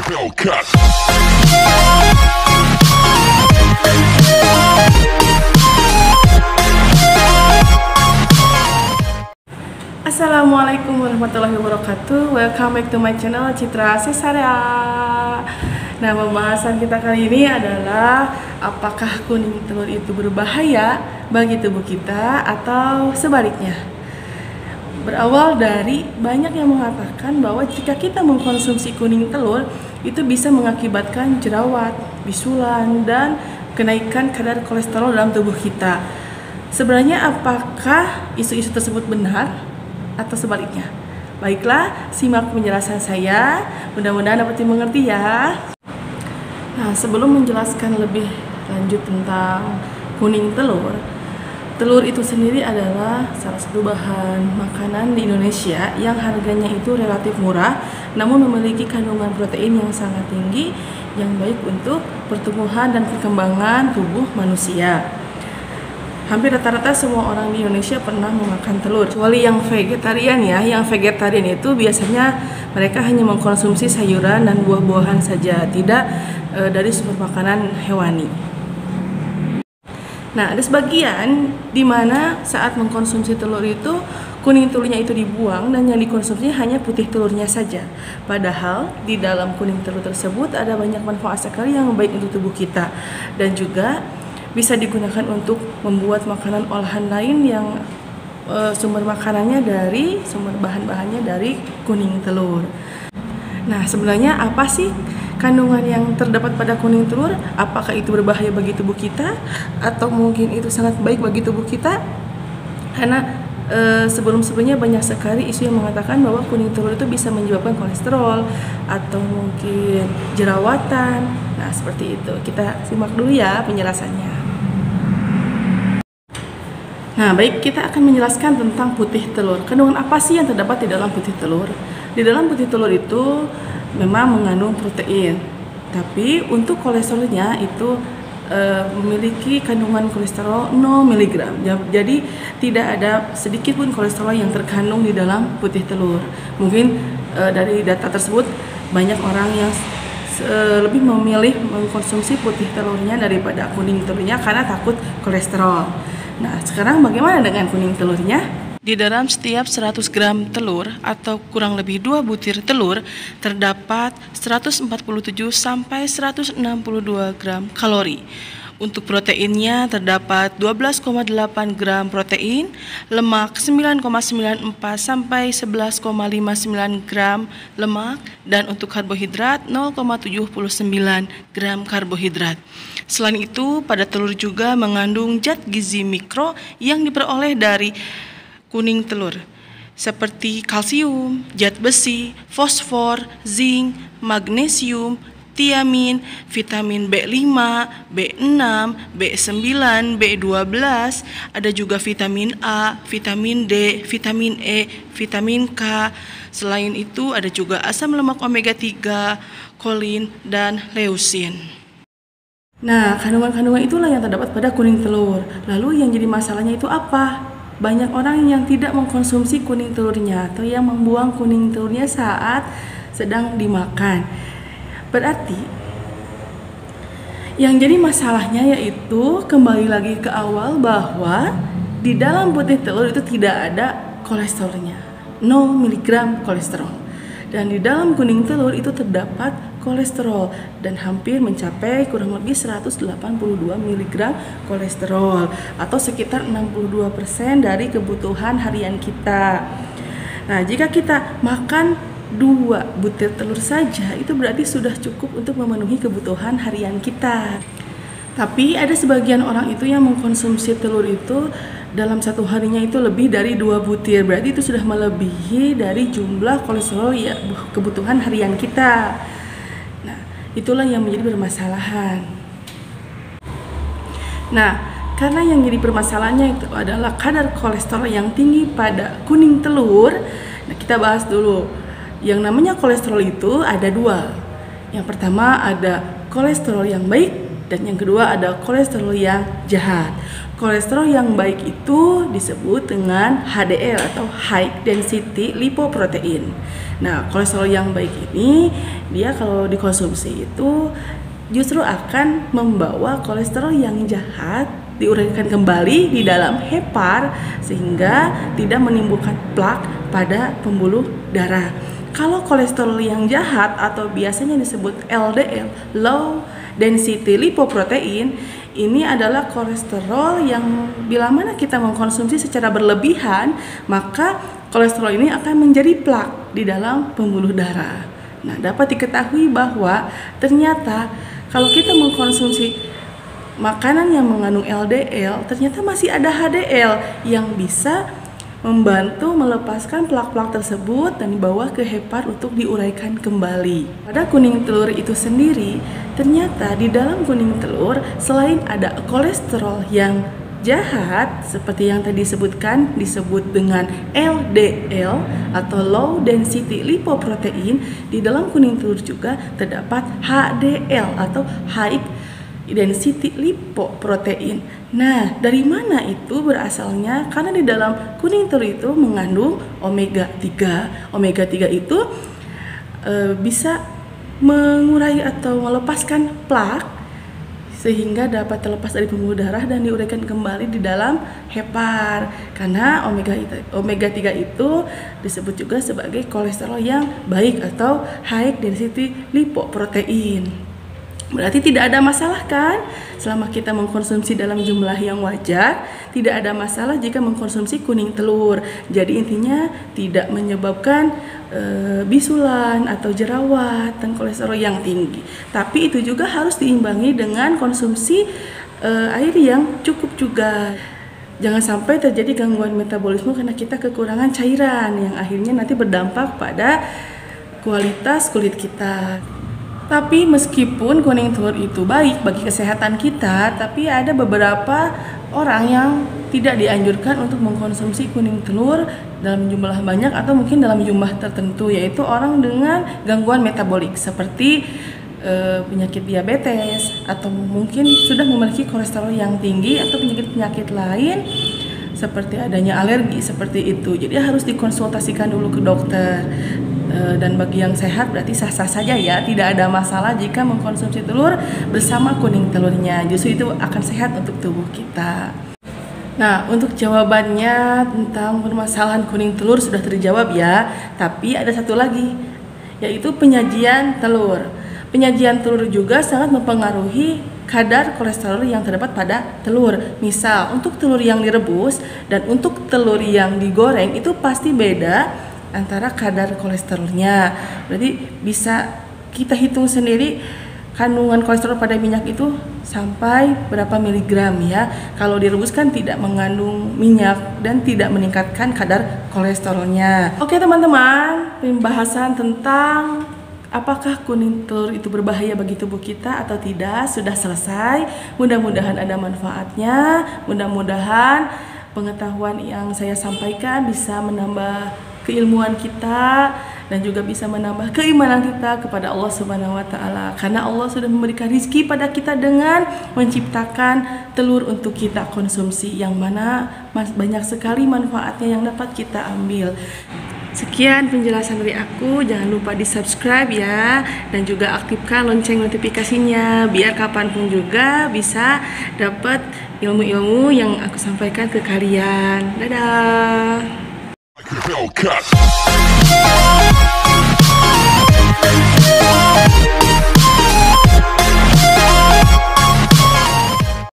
Hellcat. Assalamualaikum warahmatullahi wabarakatuh. Welcome back to my channel Citra Cesarea. Nah, pembahasan kita kali ini adalah apakah kuning telur itu berbahaya bagi tubuh kita atau sebaliknya. Berawal dari banyak yang mengatakan bahwa jika kita mengkonsumsi kuning telur itu bisa mengakibatkan jerawat, bisulan, dan kenaikan kadar kolesterol dalam tubuh kita. Sebenarnya apakah isu-isu tersebut benar atau sebaliknya? Baiklah, simak penjelasan saya, mudah-mudahan dapat dimengerti ya. Nah, sebelum menjelaskan lebih lanjut tentang kuning telur, telur itu sendiri adalah salah satu bahan makanan di Indonesia yang harganya itu relatif murah, namun memiliki kandungan protein yang sangat tinggi yang baik untuk pertumbuhan dan perkembangan tubuh manusia. Hampir rata-rata semua orang di Indonesia pernah memakan telur, kecuali yang vegetarian ya. Yang vegetarian itu biasanya mereka hanya mengkonsumsi sayuran dan buah-buahan saja, tidak dari sumber makanan hewani. Nah, ada sebagian di mana saat mengkonsumsi telur itu kuning telurnya itu dibuang dan yang dikonsumsi hanya putih telurnya saja. Padahal di dalam kuning telur tersebut ada banyak manfaat sekali yang baik untuk tubuh kita, dan juga bisa digunakan untuk membuat makanan olahan lain yang sumber bahan-bahannya dari kuning telur. Nah, sebenarnya apa sih kandungan yang terdapat pada kuning telur? Apakah itu berbahaya bagi tubuh kita atau mungkin itu sangat baik bagi tubuh kita? Karena sebelum-sebelumnya banyak sekali isu yang mengatakan bahwa kuning telur itu bisa menyebabkan kolesterol atau mungkin jerawatan. Nah, seperti itu. Kita simak dulu ya penjelasannya. Nah, baik, kita akan menjelaskan tentang putih telur. Kandungan apa sih yang terdapat di dalam putih telur? Di dalam putih telur itu memang mengandung protein, tapi untuk kolesterolnya itu memiliki kandungan kolesterol 0 mg. Jadi tidak ada sedikit pun kolesterol yang terkandung di dalam putih telur. Mungkin dari data tersebut banyak orang yang lebih memilih mengkonsumsi putih telurnya daripada kuning telurnya karena takut kolesterol. Nah, sekarang bagaimana dengan kuning telurnya? Di dalam setiap 100 gram telur atau kurang lebih 2 butir telur terdapat 147 sampai 162 gram kalori. Untuk proteinnya terdapat 12,8 gram protein, lemak 9,94 sampai 11,59 gram lemak, dan untuk karbohidrat 0,79 gram karbohidrat. Selain itu, pada telur juga mengandung zat gizi mikro yang diperoleh dari kuning telur, seperti kalsium, zat besi, fosfor, zinc, magnesium, tiamin, vitamin B5, B6, B9, B12, ada juga vitamin A, vitamin D, vitamin E, vitamin K. Selain itu ada juga asam lemak omega 3, kolin, dan leusin. Nah, kandungan-kandungan itulah yang terdapat pada kuning telur. Lalu yang jadi masalahnya itu apa? Banyak orang yang tidak mengkonsumsi kuning telurnya atau yang membuang kuning telurnya saat sedang dimakan. Berarti yang jadi masalahnya yaitu kembali lagi ke awal bahwa di dalam putih telur itu tidak ada kolesterolnya, 0 mg kolesterol. Dan di dalam kuning telur itu terdapat kolesterol dan hampir mencapai kurang lebih 182 mg kolesterol atau sekitar 62% dari kebutuhan harian kita. Nah, jika kita makan 2 butir telur saja, itu berarti sudah cukup untuk memenuhi kebutuhan harian kita. Tapi ada sebagian orang itu yang mengkonsumsi telur itu dalam satu harinya itu lebih dari 2 butir. Berarti itu sudah melebihi dari jumlah kolesterol ya kebutuhan harian kita. Nah, itulah yang menjadi permasalahan. Nah, karena yang jadi permasalahannya itu adalah kadar kolesterol yang tinggi pada kuning telur. Nah, kita bahas dulu. Yang namanya kolesterol itu ada 2. Yang pertama ada kolesterol yang baik dan yang kedua ada kolesterol yang jahat. Kolesterol yang baik itu disebut dengan HDL atau High Density Lipoprotein. Nah, kolesterol yang baik ini dia kalau dikonsumsi itu justru akan membawa kolesterol yang jahat diuraikan kembali di dalam hepar sehingga tidak menimbulkan plak pada pembuluh darah. Kalau kolesterol yang jahat atau biasanya disebut LDL, Low Density Lipoprotein, ini adalah kolesterol yang bila mana kita mengkonsumsi secara berlebihan, maka kolesterol ini akan menjadi plak di dalam pembuluh darah. Nah, dapat diketahui bahwa ternyata kalau kita mengkonsumsi makanan yang mengandung LDL, ternyata masih ada HDL yang bisa membantu melepaskan plak-plak tersebut dan dibawa ke hepar untuk diuraikan kembali. Pada kuning telur itu sendiri, ternyata di dalam kuning telur selain ada kolesterol yang jahat seperti yang tadi disebutkan disebut dengan LDL atau Low Density Lipoprotein, di dalam kuning telur juga terdapat HDL atau High Density Lipoprotein. Nah, dari mana itu berasalnya? Karena di dalam kuning telur itu mengandung omega 3. Omega 3 itu bisa mengurai atau melepaskan plak sehingga dapat terlepas dari pembuluh darah dan diuraikan kembali di dalam hepar. Karena omega 3 itu disebut juga sebagai kolesterol yang baik atau High Density Lipoprotein. Berarti tidak ada masalah kan selama kita mengkonsumsi dalam jumlah yang wajar, tidak ada masalah jika mengkonsumsi kuning telur. Jadi intinya tidak menyebabkan bisulan atau jerawat dan kolesterol yang tinggi. Tapi itu juga harus diimbangi dengan konsumsi air yang cukup juga. Jangan sampai terjadi gangguan metabolisme karena kita kekurangan cairan yang akhirnya nanti berdampak pada kualitas kulit kita. Tapi meskipun kuning telur itu baik bagi kesehatan kita, tapi ada beberapa orang yang tidak dianjurkan untuk mengkonsumsi kuning telur dalam jumlah banyak atau mungkin dalam jumlah tertentu, yaitu orang dengan gangguan metabolik seperti penyakit diabetes atau mungkin sudah memiliki kolesterol yang tinggi atau penyakit-penyakit lain seperti adanya alergi seperti itu. Jadi harus dikonsultasikan dulu ke dokter. Dan bagi yang sehat berarti sah-sah saja ya, tidak ada masalah jika mengkonsumsi telur bersama kuning telurnya. Justru itu akan sehat untuk tubuh kita. Nah, untuk jawabannya tentang permasalahan kuning telur sudah terjawab ya. Tapi ada satu lagi, yaitu penyajian telur. Penyajian telur juga sangat mempengaruhi kadar kolesterol yang terdapat pada telur. Misal, untuk telur yang direbus dan untuk telur yang digoreng itu pasti beda antara kadar kolesterolnya. Berarti bisa kita hitung sendiri kandungan kolesterol pada minyak itu sampai berapa miligram ya. Kalau direbus kan tidak mengandung minyak dan tidak meningkatkan kadar kolesterolnya. Oke teman-teman, pembahasan tentang apakah kuning telur itu berbahaya bagi tubuh kita atau tidak sudah selesai. Mudah-mudahan ada manfaatnya. Mudah-mudahan pengetahuan yang saya sampaikan bisa menambah keilmuan kita dan juga bisa menambah keimanan kita kepada Allah Subhanahu wa taala. Karena Allah sudah memberikan rizki pada kita dengan menciptakan telur untuk kita konsumsi, yang mana banyak sekali manfaatnya yang dapat kita ambil. Sekian penjelasan dari aku, jangan lupa di subscribe ya, dan juga aktifkan lonceng notifikasinya biar kapanpun juga bisa dapat ilmu-ilmu yang aku sampaikan ke kalian. Dadah. Hellcat.